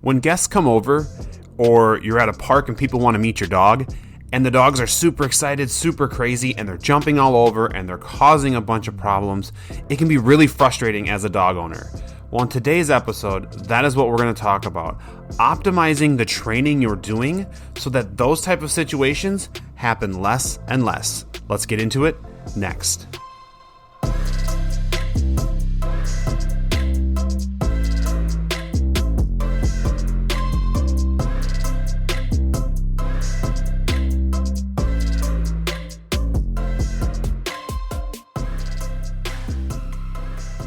When guests come over or you're at a park and people want to meet your dog and the dogs are super excited, super crazy, and they're jumping all over and they're causing a bunch of problems, it can be really frustrating as a dog owner. Well, in today's episode, that is what we're going to talk about. Optimizing the training you're doing so that those type of situations happen less and less. Let's get into it next.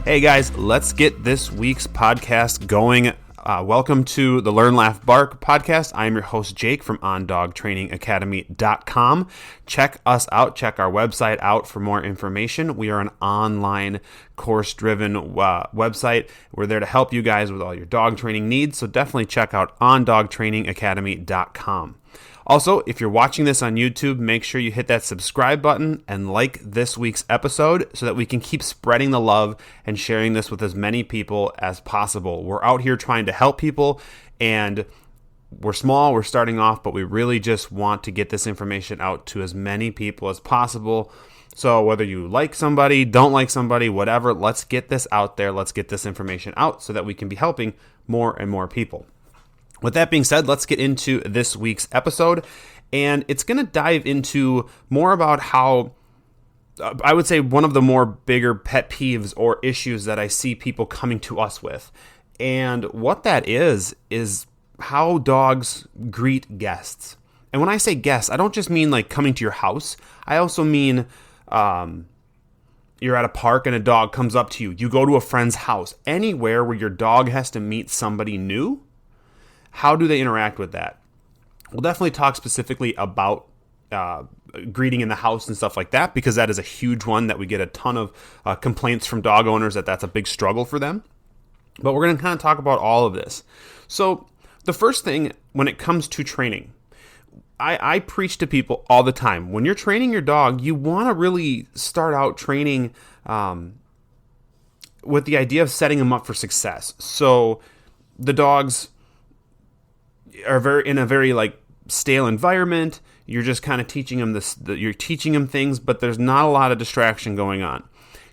Hey guys, let's get this week's podcast going. Welcome to the Learn, Laugh, Bark podcast. I'm your host, Jake from ondogtrainingacademy.com. Check us out. Check our website out for more information. We are an online course-driven website. We're there to help you guys with all your dog training needs, so definitely check out ondogtrainingacademy.com. Also, if you're watching this on YouTube, make sure you hit that subscribe button and like this week's episode so that we can keep spreading the love and sharing this with as many people as possible. We're out here trying to help people, and we're small, we're starting off, but we really just want to get this information out to as many people as possible. So whether you like somebody, don't like somebody, whatever, let's get this out there. Let's get this information out so that we can be helping more and more people. With that being said, let's get into this week's episode, and it's going to dive into more about how, I would say, one of the more bigger pet peeves or issues that I see people coming to us with. And what that is how dogs greet guests. And when I say guests, I don't just mean like coming to your house. I also mean you're at a park and a dog comes up to you. You go to a friend's house. Anywhere where your dog has to meet somebody new. How do they interact with that? We'll definitely talk specifically about greeting in the house and stuff like that, because that is a huge one that we get a ton of complaints from dog owners that's a big struggle for them. But we're going to kind of talk about all of this. So the first thing when it comes to training, I preach to people all the time. When you're training your dog, you want to really start out training with the idea of setting them up for success. So the dogs are in a very like stale environment. You're just kind of teaching them you're teaching them things, but there's not a lot of distraction going on.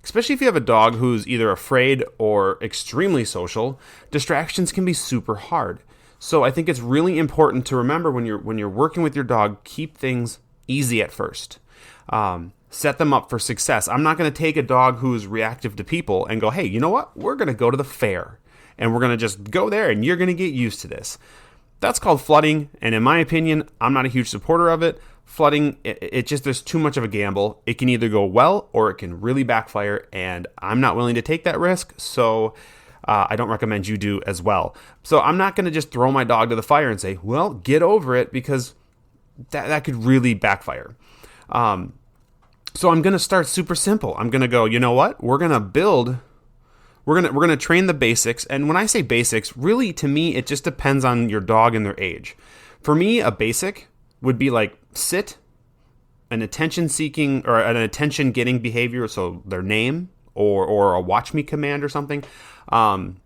Especially if you have a dog who's either afraid or extremely social, distractions can be super hard. So I think it's really important to remember when you're working with your dog, keep things easy at first. Set them up for success. I'm not going to take a dog who's reactive to people and go, hey, you know what? We're going to go to the fair and we're going to just go there and you're going to get used to this. That's called flooding, and in my opinion, I'm not a huge supporter of it. Flooding, it just, there's too much of a gamble. It can either go well or it can really backfire, and I'm not willing to take that risk, so I don't recommend you do as well. So I'm not going to just throw my dog to the fire and say, well, get over it, because that could really backfire. So I'm going to start super simple. I'm going to go, you know what? We're going to train the basics. And when I say basics, really to me, it just depends on your dog and their age. For me, a basic would be like sit, an attention seeking or an attention getting behavior. So their name or a watch me command or something. And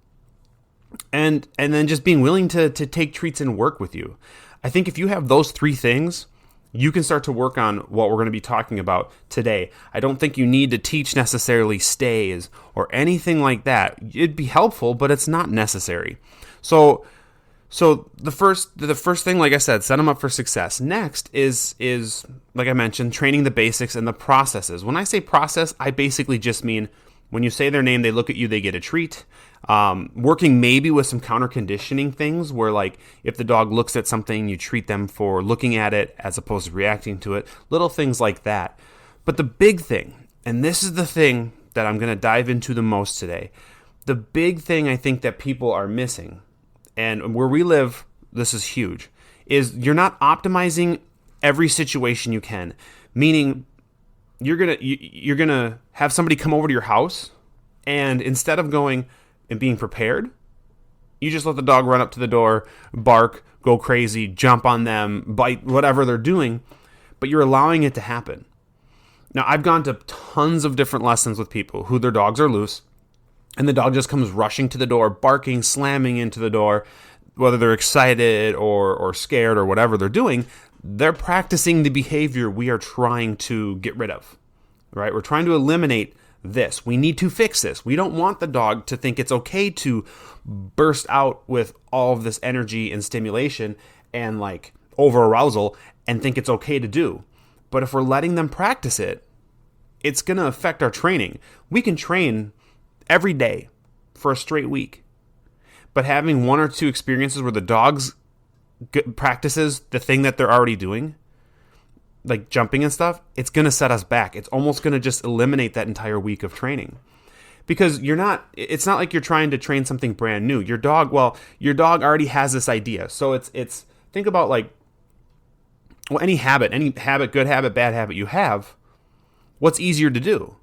then just being willing to take treats and work with you. I think if you have those three things, you can start to work on what we're going to be talking about today. I don't think you need to teach necessarily stays or anything like that. It'd be helpful, but it's not necessary. So the first thing, like I said, set them up for success. Next is like I mentioned, training the basics and the processes. When I say process, I basically just mean when you say their name, they look at you, they get a treat. Working maybe with some counter conditioning things where, like, if the dog looks at something, you treat them for looking at it as opposed to reacting to it. Little things like that. But the big thing, and this is the thing that I'm going to dive into the most today, the big thing I think that people are missing, and where we live, this is huge, is you're not optimizing every situation you can. Meaning, you're gonna have somebody come over to your house, and instead of going and being prepared, you just let the dog run up to the door, bark, go crazy, jump on them, bite, whatever they're doing, but you're allowing it to happen. Now, I've gone to tons of different lessons with people who their dogs are loose, and the dog just comes rushing to the door, barking, slamming into the door, whether they're excited or scared or whatever they're doing, they're practicing the behavior we are trying to get rid of, right? We're trying to eliminate this. We need to fix this. We don't want the dog to think it's okay to burst out with all of this energy and stimulation and like over arousal and think it's okay to do. But if we're letting them practice it, it's going to affect our training. We can train every day for a straight week, but having one or two experiences where the dog's practices the thing that they're already doing, like jumping and stuff, it's going to set us back. It's almost going to just eliminate that entire week of training. Because it's not like you're trying to train something brand new. Your dog already has this idea. So it's think about like, well, any habit, good habit, bad habit you have, what's easier to do,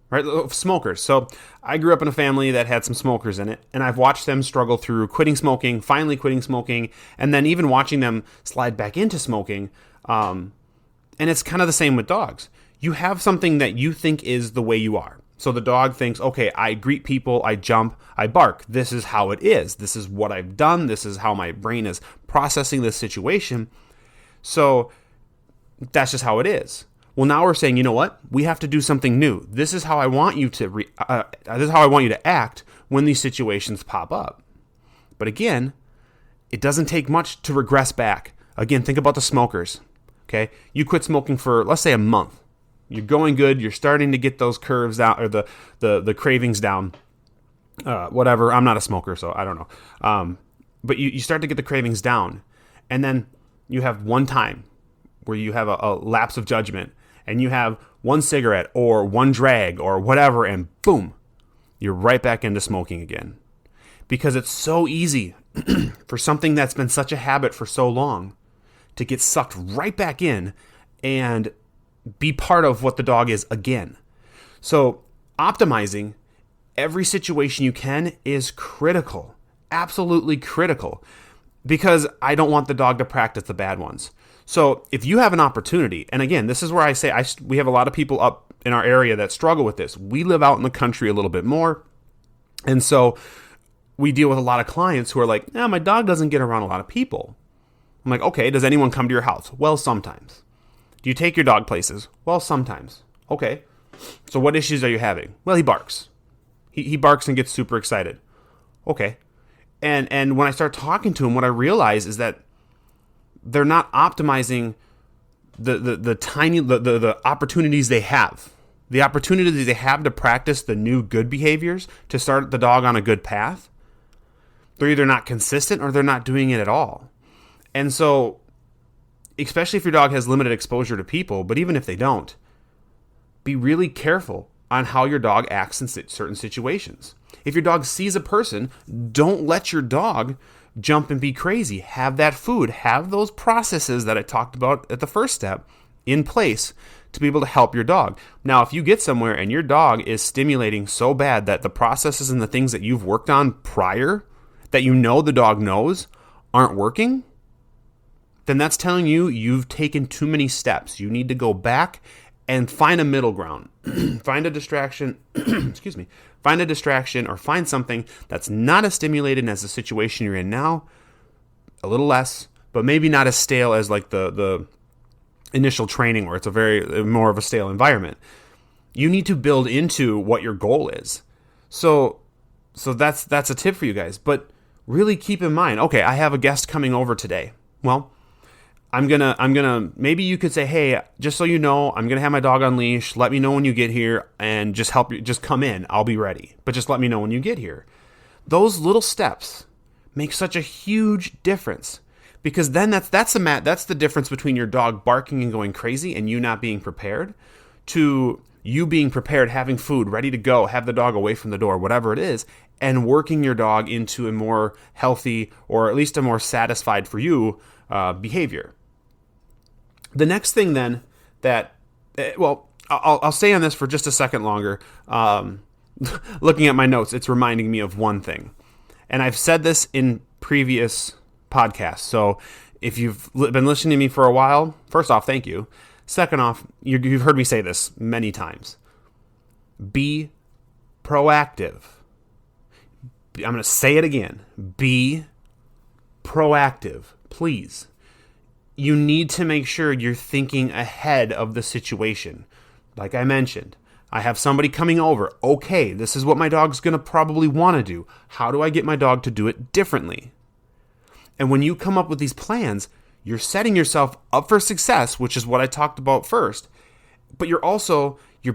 right? Smokers. So I grew up in a family that had some smokers in it, and I've watched them struggle through quitting smoking, finally quitting smoking, and then even watching them slide back into smoking. And it's kind of the same with dogs. You have something that you think is the way you are. So the dog thinks, okay, I greet people, I jump, I bark. This is how it is. This is what I've done. This is how my brain is processing this situation. So that's just how it is. Well, now we're saying, you know what? We have to do something new. This is how I want you to this is how I want you to act when these situations pop up. But again, it doesn't take much to regress back. Again, think about the smokers. Okay, you quit smoking for, let's say, a month. You're going good. You're starting to get those curves down, or the cravings down. Whatever. I'm not a smoker, so I don't know. But you start to get the cravings down, and then you have one time where you have a lapse of judgment, and you have one cigarette or one drag or whatever, and boom, you're right back into smoking again. Because it's so easy for something that's been such a habit for so long to get sucked right back in and be part of what the dog is again. So optimizing every situation you can is critical, absolutely critical, because I don't want the dog to practice the bad ones. So if you have an opportunity, and again, this is where I say we have a lot of people up in our area that struggle with this. We live out in the country a little bit more, and so we deal with a lot of clients who are like, my dog doesn't get around a lot of people. I'm like, okay, does anyone come to your house? Well, sometimes. Do you take your dog places? Well, sometimes. Okay. So what issues are you having? Well, he barks. He barks and gets super excited. Okay. And when I start talking to him, what I realize is that they're not optimizing the opportunities they have. The opportunities they have to practice the new good behaviors, to start the dog on a good path. They're either not consistent or they're not doing it at all. And so, especially if your dog has limited exposure to people, but even if they don't, be really careful on how your dog acts in certain situations. If your dog sees a person, don't let your dog jump and be crazy. Have that food, have those processes that I talked about at the first step in place to be able to help your dog. Now, if you get somewhere and your dog is stimulating so bad that the processes and the things that you've worked on prior, that you know the dog knows, aren't working, then that's telling you you've taken too many steps. You need to go back and find a middle ground. Find a distraction, find a distraction, or find something that's not as stimulated as the situation you're in now, a little less, but maybe not as stale as like the initial training where it's a very more of a stale environment. You need to build into what your goal is. So that's a tip for you guys, but really keep in mind, okay, I have a guest coming over today. Well, I'm gonna maybe you could say, hey, just so you know, I'm gonna have my dog on leash. Let me know when you get here, and just come in. I'll be ready, but just let me know when you get here. Those little steps make such a huge difference, because then that's the difference between your dog barking and going crazy and you not being prepared, to you being prepared, having food ready to go, have the dog away from the door, whatever it is, and working your dog into a more healthy, or at least a more satisfied for you behavior. The next thing then that, I'll stay on this for just a second longer. Looking at my notes, it's reminding me of one thing. And I've said this in previous podcasts. So if you've been listening to me for a while, first off, thank you. Second off, you've heard me say this many times. Be proactive. I'm going to say it again. Be proactive, please. You need to make sure you're thinking ahead of the situation. Like I mentioned, I have somebody coming over. Okay, this is what my dog's going to probably want to do. How do I get my dog to do it differently? And when you come up with these plans, you're setting yourself up for success, which is what I talked about first. But you're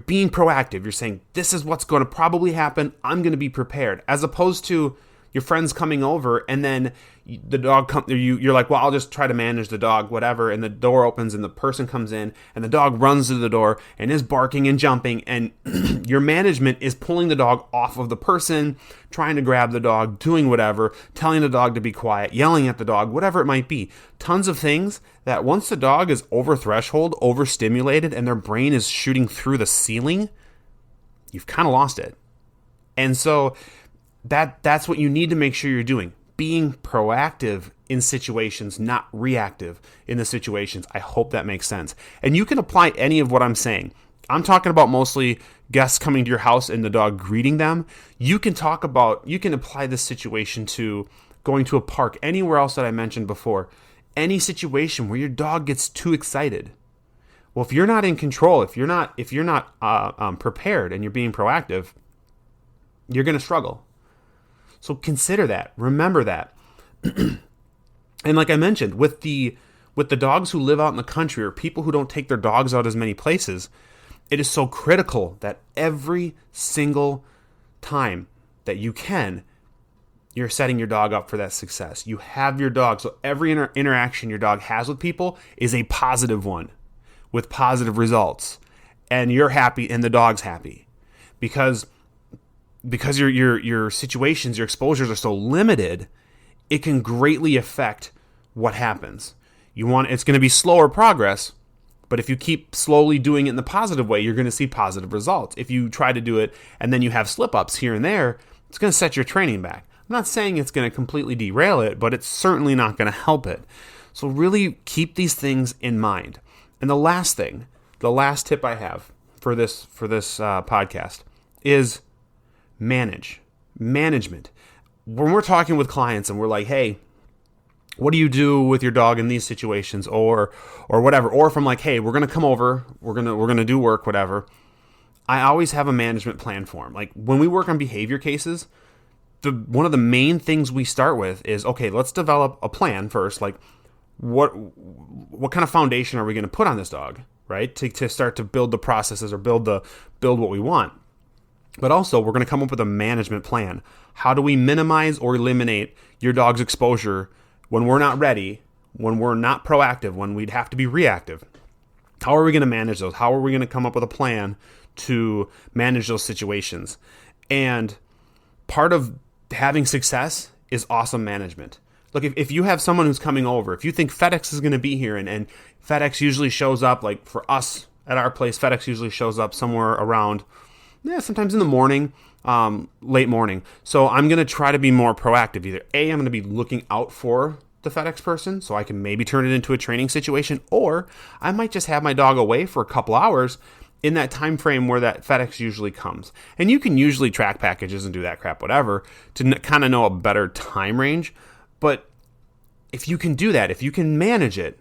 being proactive. You're saying, this is what's going to probably happen. I'm going to be prepared. As opposed to your friends coming over and then the dog you're like, well, I'll just try to manage the dog, whatever. And the door opens and the person comes in and the dog runs to the door and is barking and jumping. And your management is pulling the dog off of the person, trying to grab the dog, doing whatever, telling the dog to be quiet, yelling at the dog, whatever it might be. Tons of things that once the dog is over threshold, overstimulated, and their brain is shooting through the ceiling, you've kind of lost it. And so that's what you need to make sure you're doing. Being proactive in situations, not reactive in the situations. I hope that makes sense. And you can apply any of what I'm saying. I'm talking about mostly guests coming to your house and the dog greeting them. You can apply this situation to going to a park, anywhere else that I mentioned before. Any situation where your dog gets too excited. Well, if you're not in control, if you're not prepared and you're being proactive, you're going to struggle. So consider that. Remember that. And like I mentioned, with the dogs who live out in the country or people who don't take their dogs out as many places, it is so critical that every single time that you can, you're setting your dog up for that success. You have your dog. So every interaction your dog has with people is a positive one with positive results. And you're happy and the dog's happy. Because your situations, your exposures are so limited, it can greatly affect what happens. It's going to be slower progress, but if you keep slowly doing it in the positive way, you're going to see positive results. If you try to do it and then you have slip-ups here and there, it's going to set your training back. I'm not saying it's going to completely derail it, but it's certainly not going to help it. So really keep these things in mind. And the last tip I have for this podcast is management. When we're talking with clients and we're like, hey, what do you do with your dog in these situations or whatever, or if I'm like, hey, we're going to come over, we're going to do work, whatever, I always have a management plan for them. Like when we work on behavior cases, one of the main things we start with is, okay, let's develop a plan first. Like what kind of foundation are we going to put on this dog, right? To start to build the processes or build what we want. But also, we're going to come up with a management plan. How do we minimize or eliminate your dog's exposure when we're not ready, when we're not proactive, when we'd have to be reactive? How are we going to manage those? How are we going to come up with a plan to manage those situations? And part of having success is awesome management. Look, if you have someone who's coming over, if you think FedEx is going to be here, and FedEx usually shows up, like for us at our place, FedEx usually shows up somewhere around, sometimes in the morning, late morning. So I'm going to try to be more proactive. Either A, I'm going to be looking out for the FedEx person so I can maybe turn it into a training situation, or I might just have my dog away for a couple hours in that time frame where that FedEx usually comes. And you can usually track packages and do that crap, whatever, to kind of know a better time range. But if you can do that, if you can manage it,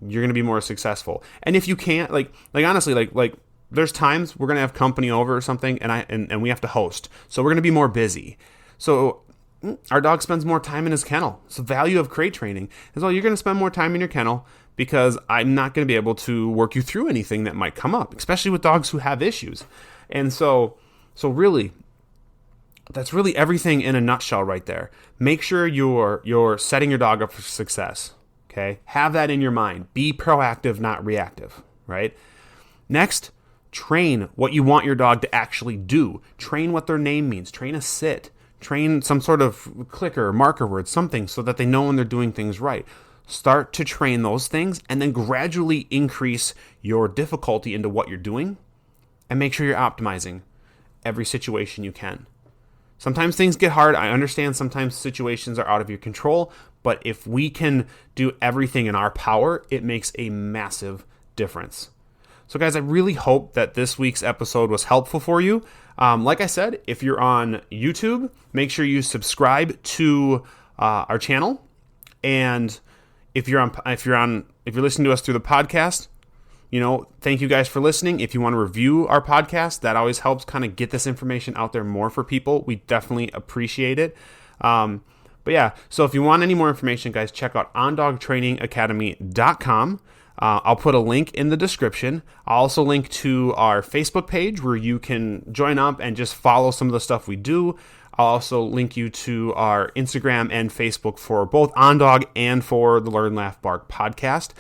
you're going to be more successful. And if you can't, like honestly, like there's times we're going to have company over or something and we have to host. So we're going to be more busy. So our dog spends more time in his kennel. It's the value of crate training is, well, you're going to spend more time in your kennel because I'm not going to be able to work you through anything that might come up, especially with dogs who have issues. And so really, that's really everything in a nutshell right there. Make sure you're setting your dog up for success. Okay? Have that in your mind. Be proactive, not reactive, right? Next, train what you want your dog to actually do. Train what their name means. Train a sit. Train some sort of clicker, marker word, something so that they know when they're doing things right. Start to train those things and then gradually increase your difficulty into what you're doing and make sure you're optimizing every situation you can. Sometimes things get hard. I understand sometimes situations are out of your control, but if we can do everything in our power, it makes a massive difference. So guys, I really hope that this week's episode was helpful for you. Like I said, if you're on YouTube, make sure you subscribe to our channel And if you're listening to us through the podcast, thank you guys for listening. If you want to review our podcast, that always helps kind of get this information out there more for people. We definitely appreciate it. But yeah, so if you want any more information, guys, check out ondogtrainingacademy.com. I'll put a link in the description. I'll also link to our Facebook page where you can join up and just follow some of the stuff we do. I'll also link you to our Instagram and Facebook for both OnDog and for the Learn, Laugh, Bark podcast.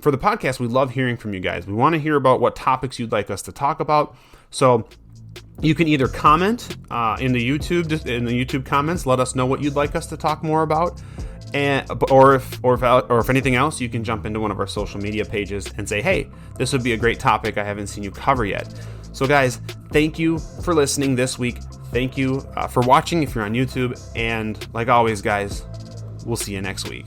For the podcast, we love hearing from you guys. We want to hear about what topics you'd like us to talk about. So you can either comment in the YouTube comments, let us know what you'd like us to talk more about, or if anything else, you can jump into one of our social media pages and say, hey, this would be a great topic I haven't seen you cover yet. So guys, thank you for listening this week. Thank you for watching if you're on YouTube. And like always, guys, we'll see you next week.